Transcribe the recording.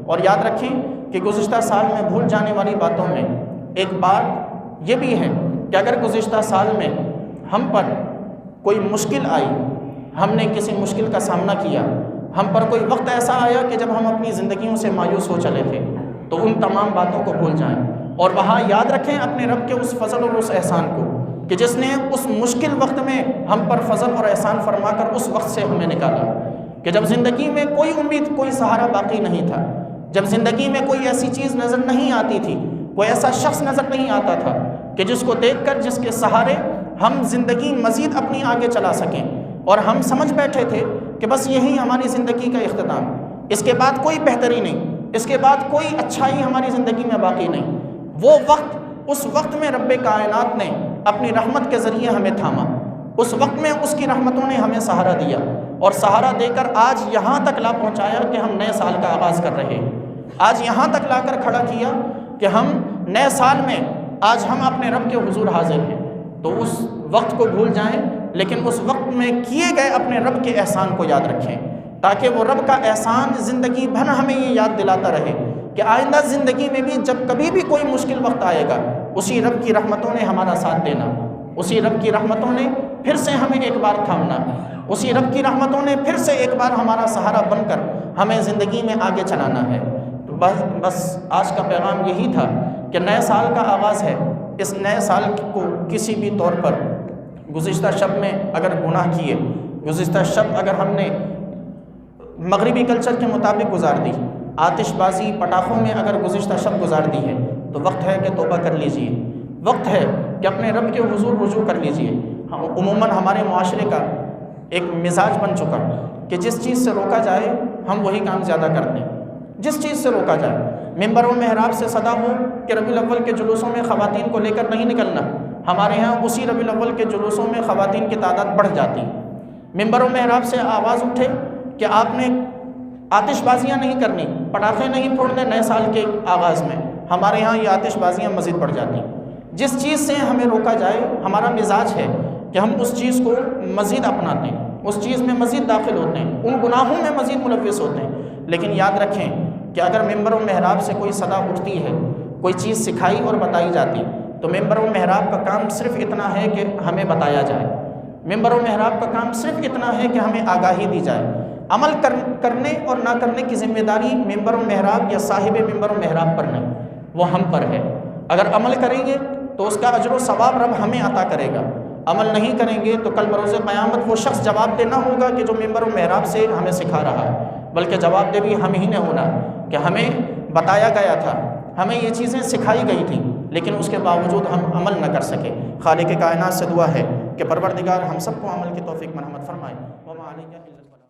اور یاد رکھیں کہ گزشتہ سال میں بھول جانے والی باتوں میں ایک بات یہ بھی ہے کہ اگر گزشتہ سال میں ہم پر کوئی مشکل آئی، ہم نے کسی مشکل کا سامنا کیا، ہم پر کوئی وقت ایسا آیا کہ جب ہم اپنی زندگیوں سے مایوس ہو چلے تھے، تو ان تمام باتوں کو بھول جائیں اور وہاں یاد رکھیں اپنے رب کے اس فضل اور اس احسان کو کہ جس نے اس مشکل وقت میں ہم پر فضل اور احسان فرما کر اس وقت سے ہمیں نکالا، کہ جب زندگی میں کوئی امید، کوئی سہارا باقی نہیں تھا، جب زندگی میں کوئی ایسی چیز نظر نہیں آتی تھی، کوئی ایسا شخص نظر نہیں آتا تھا کہ جس کو دیکھ کر، جس کے سہارے ہم زندگی مزید اپنی آگے چلا سکیں، اور ہم سمجھ بیٹھے تھے کہ بس یہی ہماری زندگی کا اختتام، اس کے بعد کوئی بہتری نہیں، اس کے بعد کوئی اچھائی ہماری زندگی میں باقی نہیں۔ وہ وقت، اس وقت میں رب کائنات نے اپنی رحمت کے ذریعے ہمیں تھاما، اس وقت میں اس کی رحمتوں نے ہمیں سہارا دیا، اور سہارا دے کر آج یہاں تک لا پہنچایا کہ ہم نئے سال کا آغاز کر رہے ہیں، آج یہاں تک لا کر کھڑا کیا کہ ہم نئے سال میں آج ہم اپنے رب کے حضور حاضر ہیں۔ تو اس وقت کو بھول جائیں، لیکن اس وقت میں کیے گئے اپنے رب کے احسان کو یاد رکھیں، تاکہ وہ رب کا احسان زندگی بھر ہمیں یہ یاد دلاتا رہے کہ آئندہ زندگی میں بھی جب کبھی بھی کوئی مشکل وقت آئے گا، اسی رب کی رحمتوں نے ہمارا ساتھ دینا، اسی رب کی رحمتوں نے پھر سے ہمیں ایک بار تھامنا، اسی رب کی رحمتوں نے پھر سے ایک بار ہمارا سہارا بن کر ہمیں زندگی میں آگے چلانا ہے۔ تو بس آج کا پیغام یہی تھا کہ نئے سال کا آغاز ہے، اس نئے سال کو کسی بھی طور پر گزشتہ شب میں اگر گناہ کیے، گزشتہ شب اگر ہم نے مغربی کلچر کے مطابق گزار دی، آتش بازی پٹاخوں میں اگر گزشتہ شب گزار دی ہے، تو وقت ہے کہ توبہ کر لیجئے، وقت ہے کہ اپنے رب کے حضور رجوع کر لیجئے۔ عموماً ہمارے معاشرے کا ایک مزاج بن چکا کہ جس چیز سے روکا جائے ہم وہی کام زیادہ کرتے ہیں، جس چیز سے روکا جائے، ممبر و محراب سے صدا ہو کہ ربیع الاول کے جلوسوں میں خواتین کو لے کر نہیں نکلنا، ہمارے ہاں اسی ربیع الاول کے جلوسوں میں خواتین کی تعداد بڑھ جاتی۔ ممبر و محراب سے آواز اٹھے کہ آپ نے آتش بازیاں نہیں کرنی، پٹاخے نہیں پھوڑنے نئے سال کے آغاز میں، ہمارے ہاں یہ آتش بازیاں مزید بڑھ جاتی۔ جس چیز سے ہمیں روکا جائے، ہمارا مزاج ہے کہ ہم اس چیز کو مزید اپناتے ہیں، اس چیز میں مزید داخل ہوتے ہیں، ان گناہوں میں مزید ملوث ہوتے ہیں۔ لیکن یاد رکھیں کہ اگر ممبر و محراب سے کوئی صدا اٹھتی ہے، کوئی چیز سکھائی اور بتائی جاتی، تو ممبر و محراب کا کام صرف اتنا ہے کہ ہمیں بتایا جائے، ممبر و محراب کا کام صرف اتنا ہے کہ ہمیں آگاہی دی جائے۔ عمل کرنے اور نہ کرنے کی ذمہ داری ممبر و محراب یا صاحب ممبر و محراب پر نہیں، وہ ہم پر ہے۔ اگر عمل کریں گے تو اس کا اجر و ثواب رب ہمیں عطا کرے گا، عمل نہیں کریں گے تو کل بروز قیامت وہ شخص جواب دہ نہ ہوگا کہ جو ممبر و محراب سے ہمیں سکھا رہا ہے، بلکہ جواب دہ بھی ہم ہی نے ہونا کہ ہمیں بتایا گیا تھا، ہمیں یہ چیزیں سکھائی گئی تھیں، لیکن اس کے باوجود ہم عمل نہ کر سکے۔ خالق کائنات سے دعا ہے کہ پروردگار ہم سب کو عمل کی توفیق مرحمت فرمائے۔ وما علینا الا البلاغ۔